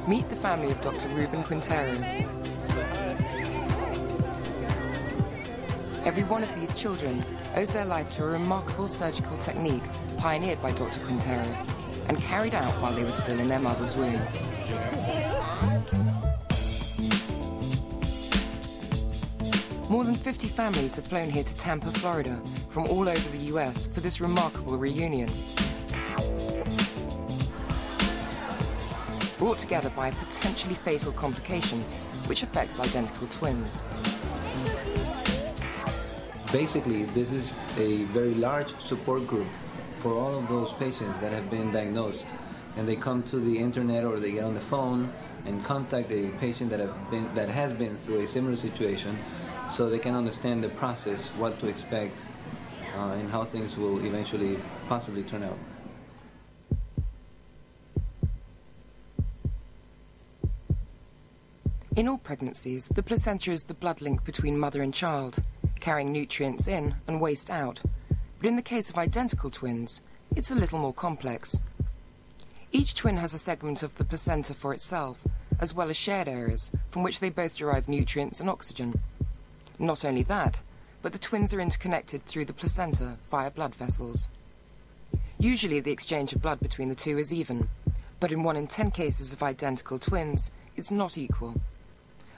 Meet the family of Dr. Ruben Quintero. Every one of these children owes their life to a remarkable surgical technique pioneered by Dr. Quintero and carried out while they were still in their mother's womb. More than 50 families have flown here to Tampa, Florida, from all over the US for this remarkable reunion. Brought together by a potentially fatal complication which affects identical twins. Basically, this is a very large support group for all of those patients that have been diagnosed, and they come to the internet or they get on the phone and contact a patient that has been through a similar situation, so they can understand the process, what to expect, and how things will eventually possibly turn out. In all pregnancies, the placenta is the blood link between mother and child, carrying nutrients in and waste out. But in the case of identical twins, it's a little more complex. Each twin has a segment of the placenta for itself, as well as shared areas from which they both derive nutrients and oxygen. Not only that, but the twins are interconnected through the placenta via blood vessels. Usually the exchange of blood between the two is even, but in 1 in 10 cases of identical twins, it's not equal.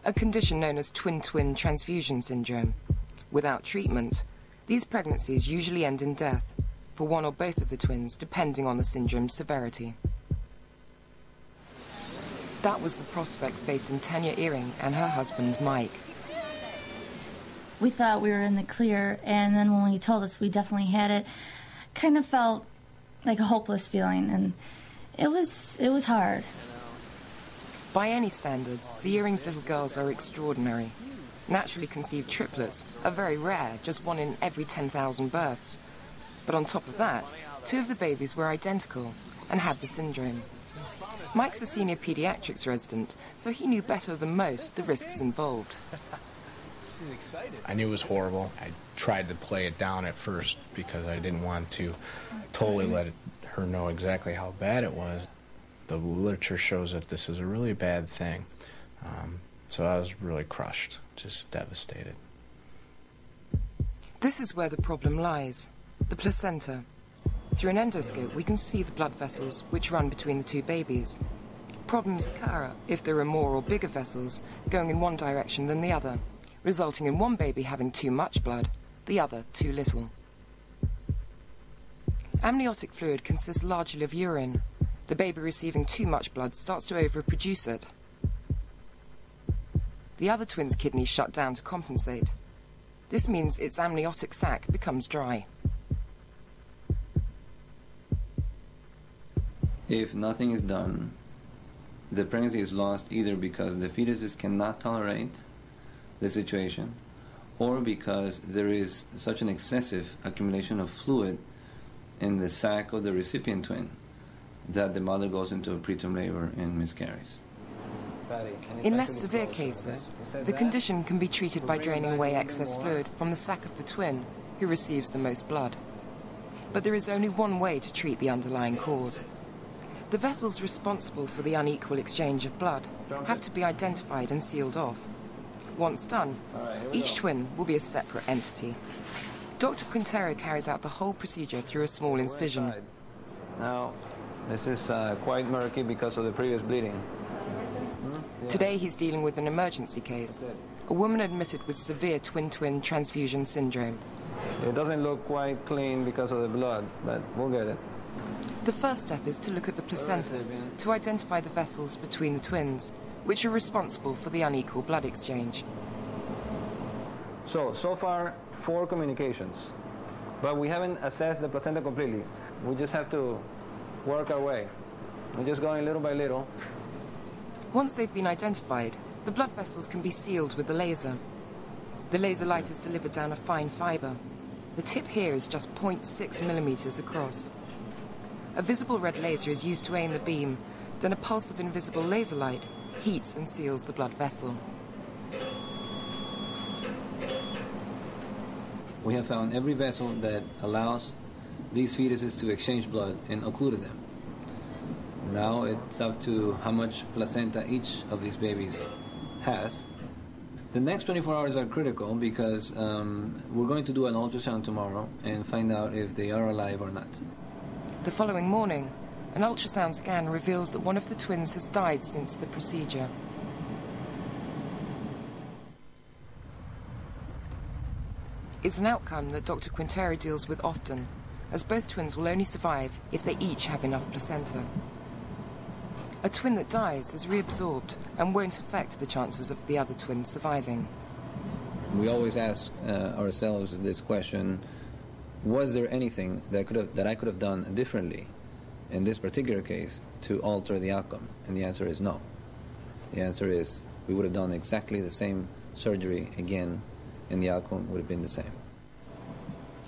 A condition known as twin-twin transfusion syndrome. Without treatment, these pregnancies usually end in death, for one or both of the twins, depending on the syndrome's severity. That was the prospect facing Tanya Earring and her husband, Mike. We thought we were in the clear, and then when he told us we definitely had it, kind of felt like a hopeless feeling, and it was hard. By any standards, the Earrings' little girls are extraordinary. Naturally conceived triplets are very rare, just 1 in every 10,000 births. But on top of that, 2 of the babies were identical and had the syndrome. Mike's a senior pediatrics resident, so he knew better than most the risks involved. I knew it was horrible. I tried to play it down at first because I didn't want to totally let her know exactly how bad it was. The literature shows that this is a really bad thing. So I was really crushed, just devastated. This is where the problem lies, the placenta. Through an endoscope, we can see the blood vessels which run between the 2 babies. Problems occur if there are more or bigger vessels going in one direction than the other, resulting in one baby having too much blood, the other too little. Amniotic fluid consists largely of urine. The baby receiving too much blood starts to overproduce it. The other twin's kidneys shut down to compensate. This means its amniotic sac becomes dry. If nothing is done, the pregnancy is lost either because the fetuses cannot tolerate the situation, or because there is such an excessive accumulation of fluid in the sac of the recipient twin that the mother goes into a preterm labor and miscarries. In less severe cases, the condition can be treated by draining away excess fluid from the sac of the twin who receives the most blood. But there is only one way to treat the underlying cause. The vessels responsible for the unequal exchange of blood have to be identified and sealed off. Once done, each twin will be a separate entity. Dr. Quintero carries out the whole procedure through a small incision. Now, this is quite murky because of the previous bleeding. Today he's dealing with an emergency case, a woman admitted with severe twin-twin transfusion syndrome. It doesn't look quite clean because of the blood, but we'll get it. The first step is to look at the placenta to identify the vessels between the twins, which are responsible for the unequal blood exchange. So far, 4 communications, but we haven't assessed the placenta completely. We just have to work our way. We're just going little by little. Once they've been identified, the blood vessels can be sealed with the laser. The laser light is delivered down a fine fibre. The tip here is just 0.6 millimeters across. A visible red laser is used to aim the beam, then a pulse of invisible laser light heats and seals the blood vessel. We have found every vessel that allows these fetuses to exchange blood and occluded them. Now it's up to how much placenta each of these babies has. The next 24 hours are critical because we're going to do an ultrasound tomorrow and find out if they are alive or not. The following morning, an ultrasound scan reveals that one of the twins has died since the procedure. It's an outcome that Dr. Quintero deals with often, as both twins will only survive if they each have enough placenta. A twin that dies is reabsorbed and won't affect the chances of the other twins surviving. We always ask ourselves this question: was there anything that I could have done differently in this particular case to alter the outcome? And the answer is no. The answer is we would have done exactly the same surgery again, and the outcome would have been the same.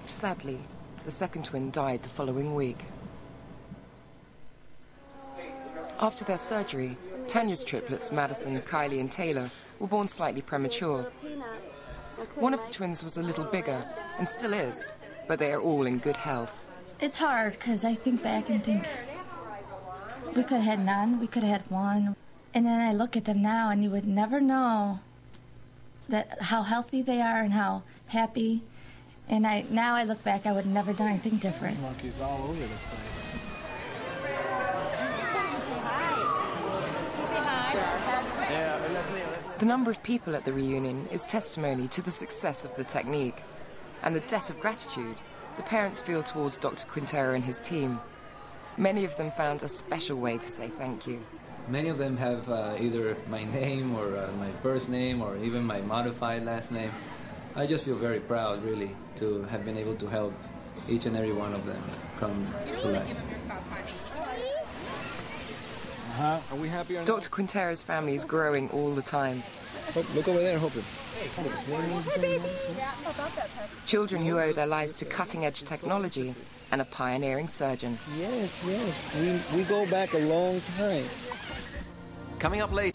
Sadly, the second twin died the following week. After their surgery, Tanya's triplets, Madison, Kylie and Taylor, were born slightly premature. One of the twins was a little bigger, and still is, but they are all in good health. It's hard because I think back and think we could have had none, we could have had one. And then I look at them now and you would never know that how healthy they are and how happy. And now I look back, I would have never done anything different. Monkeys all over the place. The number of people at the reunion is testimony to the success of the technique and the debt of gratitude the parents feel towards Dr. Quintero and his team. Many of them found a special way to say thank you. Many of them have either my name or my first name or even my modified last name. I just feel very proud, really, to have been able to help each and every one of them come to life. Are we happy or not? Dr. Quintero's family is growing all the time. Look over there, Hopper. Children who owe their lives to cutting-edge technology and a pioneering surgeon. Yes. We go back a long time. Coming up late.